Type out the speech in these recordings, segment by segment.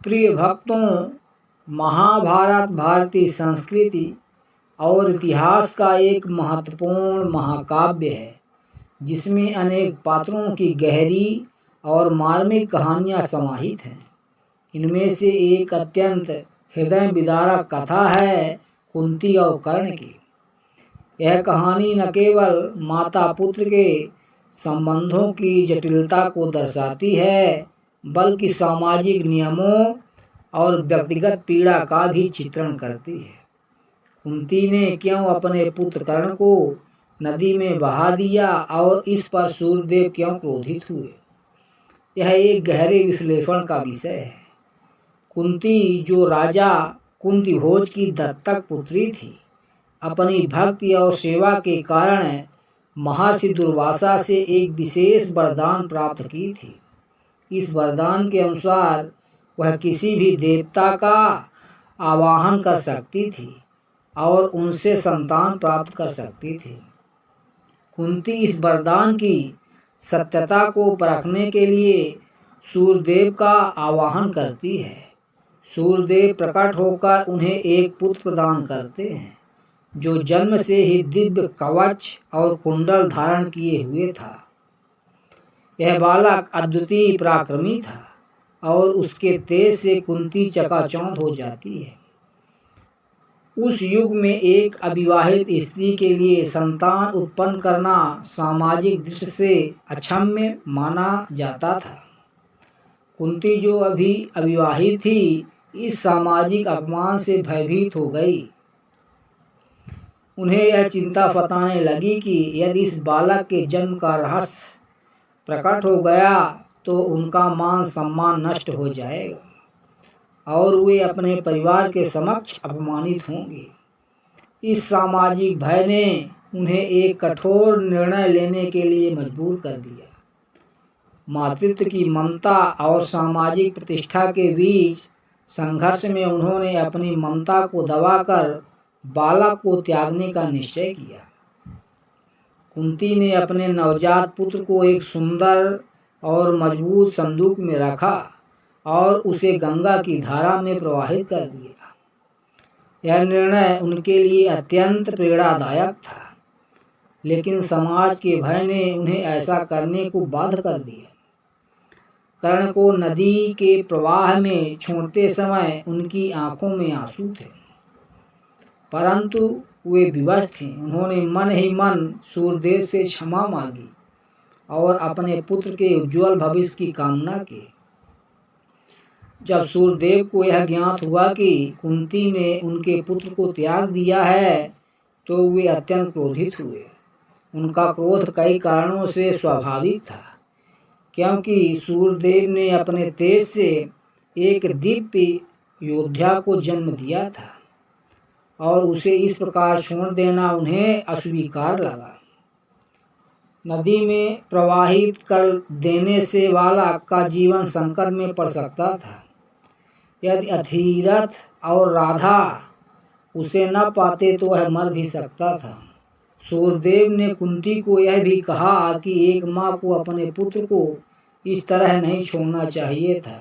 प्रिय भक्तों, महाभारत भारतीय संस्कृति और इतिहास का एक महत्वपूर्ण महाकाव्य है जिसमें अनेक पात्रों की गहरी और मार्मिक कहानियां समाहित हैं। इनमें से एक अत्यंत हृदय विदारक कथा है कुंती और कर्ण की। यह कहानी न केवल माता पुत्र के संबंधों की जटिलता को दर्शाती है बल्कि सामाजिक नियमों और व्यक्तिगत पीड़ा का भी चित्रण करती है। कुंती ने क्यों अपने पुत्र कर्ण को नदी में बहा दिया और इस पर सूर्यदेव क्यों क्रोधित हुए, यह एक गहरे विश्लेषण का विषय है। कुंती, जो राजा कुंतीभोज की दत्तक पुत्री थी, अपनी भक्ति और सेवा के कारण महर्षि दुर्वासा से एक विशेष वरदान प्राप्त की थी। इस वरदान के अनुसार वह किसी भी देवता का आवाहन कर सकती थी और उनसे संतान प्राप्त कर सकती थी। कुंती इस वरदान की सत्यता को परखने के लिए सूर्यदेव का आवाहन करती है। सूर्यदेव प्रकट होकर उन्हें एक पुत्र प्रदान करते हैं जो जन्म से ही दिव्य कवच और कुंडल धारण किए हुए था। यह बालक अद्वितीय पराक्रमी था और उसके तेज से कुंती चकाचौंध हो जाती है। उस युग में एक अविवाहित स्त्री के लिए संतान उत्पन्न करना सामाजिक दृष्टि से अक्षम्य माना जाता था। कुंती, जो अभी अविवाहित थी, इस सामाजिक अपमान से भयभीत हो गई। उन्हें यह चिंता सताने लगी कि यदि इस बालक के जन्म का रहस्य प्रकट हो गया तो उनका मान सम्मान नष्ट हो जाएगा और वे अपने परिवार के समक्ष अपमानित होंगे। इस सामाजिक भय ने उन्हें एक कठोर निर्णय लेने के लिए मजबूर कर दिया। मातृत्व की ममता और सामाजिक प्रतिष्ठा के बीच संघर्ष में उन्होंने अपनी ममता को दबाकर बालक को त्यागने का निश्चय किया। कुंती ने अपने नवजात पुत्र को एक सुंदर और मजबूत संदूक में रखा और उसे गंगा की धारा में प्रवाहित कर दिया। यह निर्णय उनके लिए अत्यंत प्रेरणादायक था, लेकिन समाज के भय ने उन्हें ऐसा करने को बाध्य कर दिया। कर्ण को नदी के प्रवाह में छोड़ते समय उनकी आंखों में आंसू थे, परंतु वे विवश थे। उन्होंने मन ही मन सूर्यदेव से क्षमा मांगी और अपने पुत्र के उज्जवल भविष्य की कामना की। जब सूर्यदेव को यह ज्ञात हुआ कि कुंती ने उनके पुत्र को त्याग दिया है तो वे अत्यंत क्रोधित हुए। उनका क्रोध कई कारणों से स्वाभाविक था, क्योंकि सूर्यदेव ने अपने तेज से एक दिव्य योद्धा को जन्म दिया था और उसे इस प्रकार छोड़ देना उन्हें अस्वीकार लगा। नदी में प्रवाहित कर देने से बालक का जीवन संकट में पड़ सकता था। यदि अथिरथ और राधा उसे न पाते तो वह मर भी सकता था। सूर्यदेव ने कुंती को यह भी कहा कि एक माँ को अपने पुत्र को इस तरह नहीं छोड़ना चाहिए था,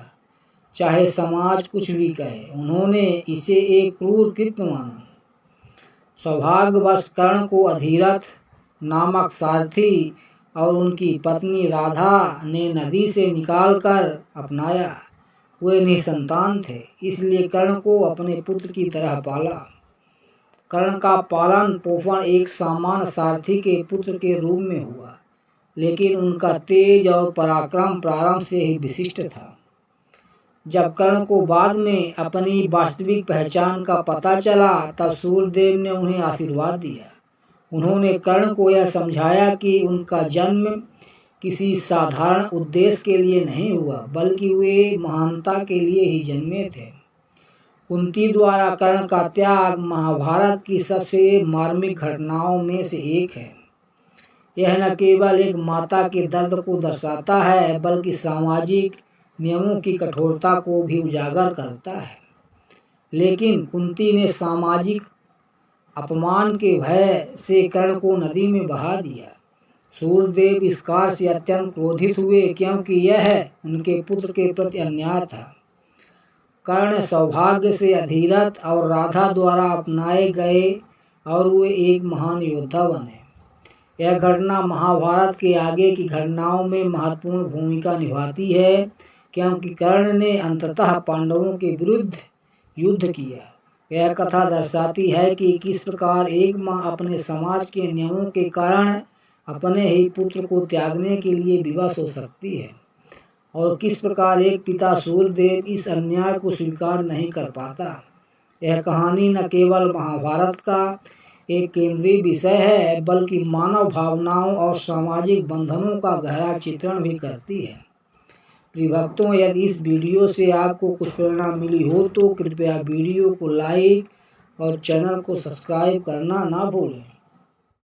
चाहे समाज कुछ भी कहे। उन्होंने इसे एक क्रूर कृत्य माना। सौभाग्यवश कर्ण को अधीरथ नामक सारथी और उनकी पत्नी राधा ने नदी से निकालकर अपनाया। वे निसंतान थे, इसलिए कर्ण को अपने पुत्र की तरह पाला। कर्ण का पालन पोषण एक सामान्य सारथी के पुत्र के रूप में हुआ, लेकिन उनका तेज और पराक्रम प्रारंभ से ही विशिष्ट था। जब कर्ण को बाद में अपनी वास्तविक पहचान का पता चला तब सूर्यदेव ने उन्हें आशीर्वाद दिया। उन्होंने कर्ण को यह समझाया कि उनका जन्म किसी साधारण उद्देश्य के लिए नहीं हुआ, बल्कि वे महानता के लिए ही जन्मे थे। कुंती द्वारा कर्ण का त्याग महाभारत की सबसे मार्मिक घटनाओं में से एक है। यह न केवल एक माता के दर्द को दर्शाता है बल्कि सामाजिक नियमों की कठोरता को भी उजागर करता है। लेकिन कुंती ने सामाजिक अपमान के भय से कर्ण को नदी में बहा दिया। सूर्यदेव इस कार्य से अत्यंत क्रोधित हुए, क्योंकि यह उनके पुत्र के प्रति अन्याय था। कर्ण सौभाग्य से अधीरथ और राधा द्वारा अपनाए गए और वे एक महान योद्धा बने। यह घटना महाभारत के आगे की घटनाओं में महत्वपूर्ण भूमिका निभाती है, क्योंकि कर्ण ने अंततः पांडवों के विरुद्ध युद्ध किया। यह कथा दर्शाती है कि किस प्रकार एक माँ अपने समाज के नियमों के कारण अपने ही पुत्र को त्यागने के लिए विवश हो सकती है, और किस प्रकार एक पिता सूर्यदेव इस अन्याय को स्वीकार नहीं कर पाता। यह कहानी न केवल महाभारत का एक केंद्रीय विषय है, बल्कि मानव भावनाओं और सामाजिक बंधनों का गहरा चित्रण भी करती है। प्रिय भक्तों, यदि इस वीडियो से आपको कुछ प्रेरणा मिली हो तो कृपया वीडियो को लाइक और चैनल को सब्सक्राइब करना ना भूलें।